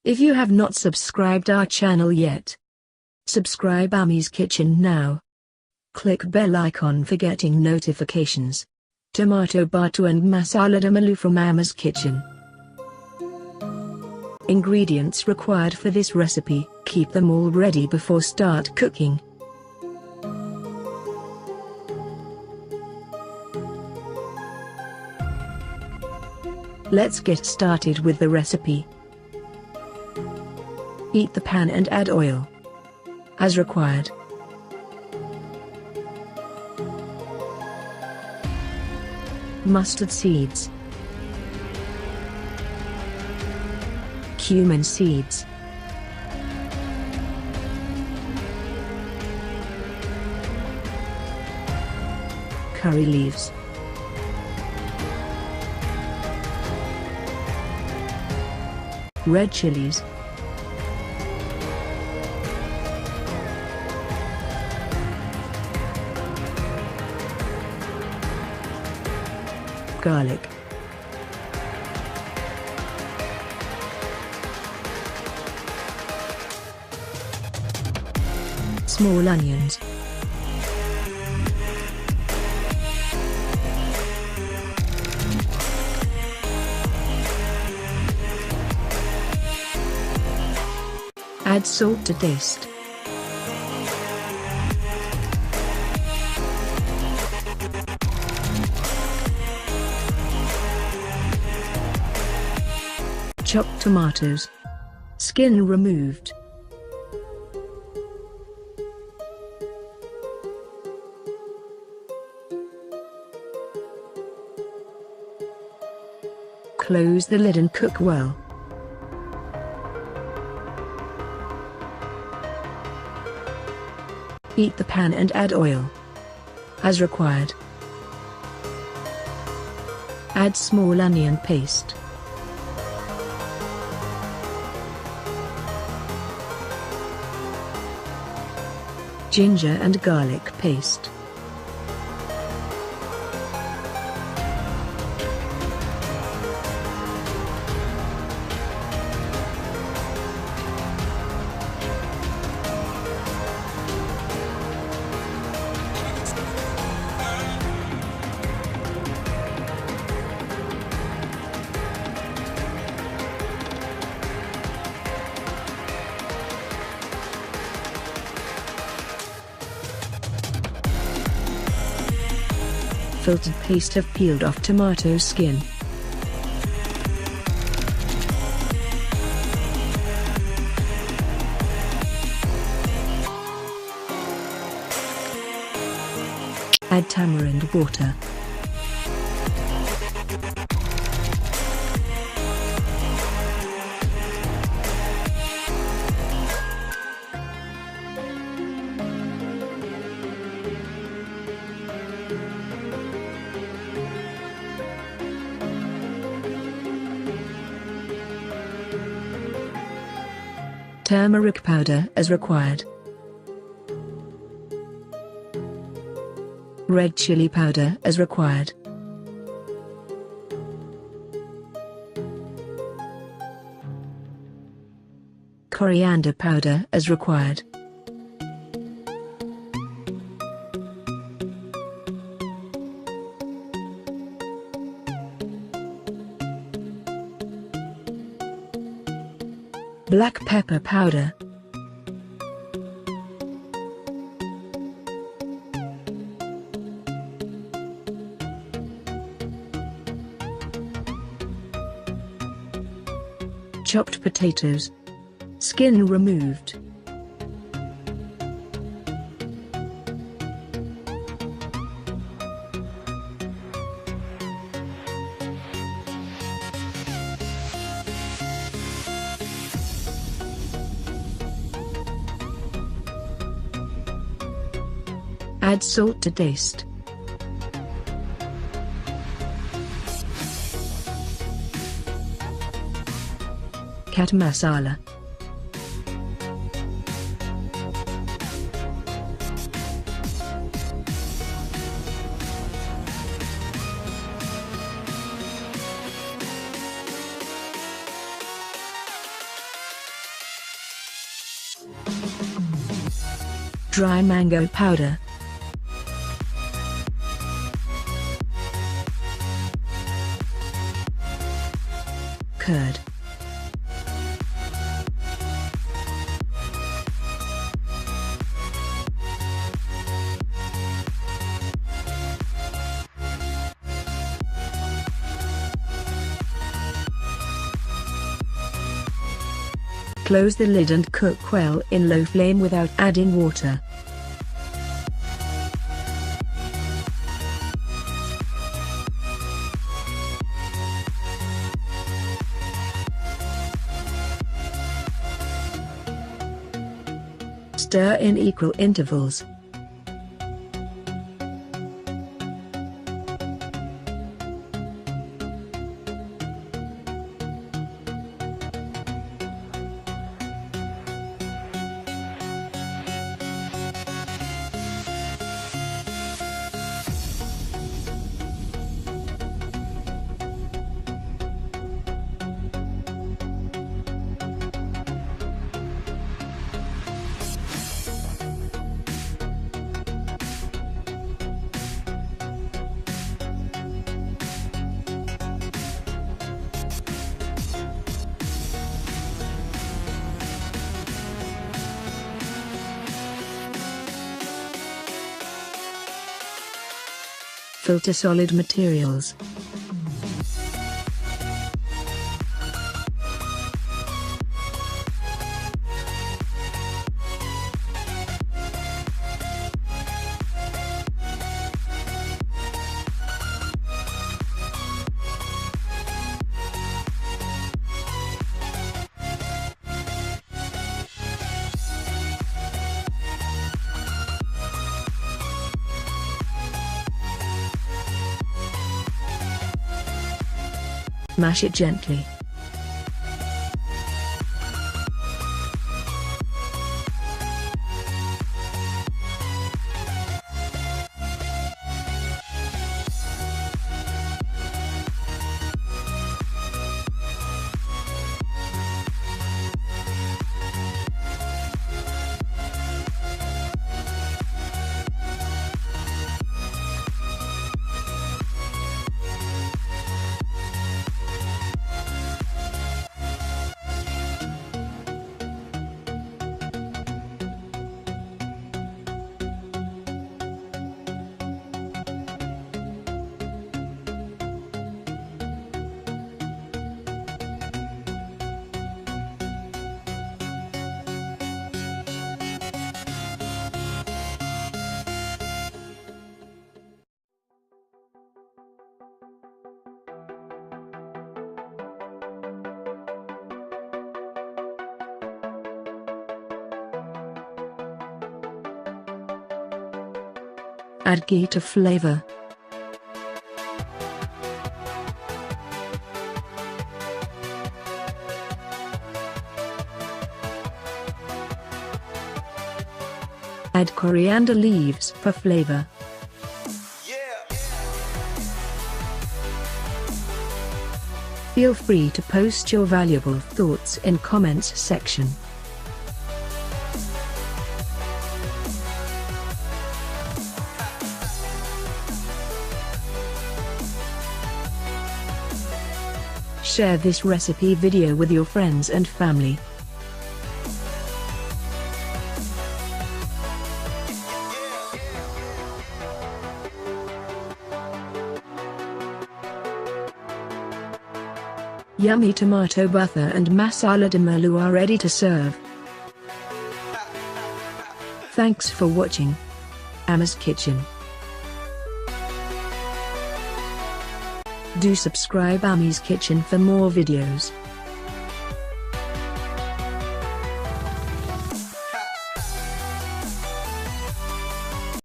If you have not subscribed our channel yet, subscribe Ammi's Kitchen now. Click bell icon for getting notifications. Tomato Bharta and Masala Dum Aloo from Ammi's Kitchen. Ingredients required for this recipe, keep them all ready before start cooking. Let's get started with the recipe. Heat the pan and add oil as required. Mustard seeds, cumin seeds, curry leaves, red chilies, garlic, small onions, add salt to taste. Chopped tomatoes, skin removed. Close the lid and cook well. Heat the pan and add oil as required. Add small onion paste. Ginger and garlic paste. Filtered paste of peeled off tomato skin. Add tamarind water. Turmeric powder as required. Red-Chilli Powder as required. Coriander Powder as required. Black pepper powder. Chopped potatoes, skin removed. Add salt to taste. Chaat Masala. Dry mango powder. Curd. Close the lid and cook well in low flame without adding water. Stir in equal intervals. Filter solid materials. Mash it gently. Add ghee to flavor. Add coriander leaves for flavor. Feel free to post your valuable thoughts in comments section. Share this recipe video with your friends and family. Yummy tomato butter and masala dum aloo are ready to serve. Thanks for watching Ammi's Kitchen. Do subscribe Ammi's Kitchen for more videos.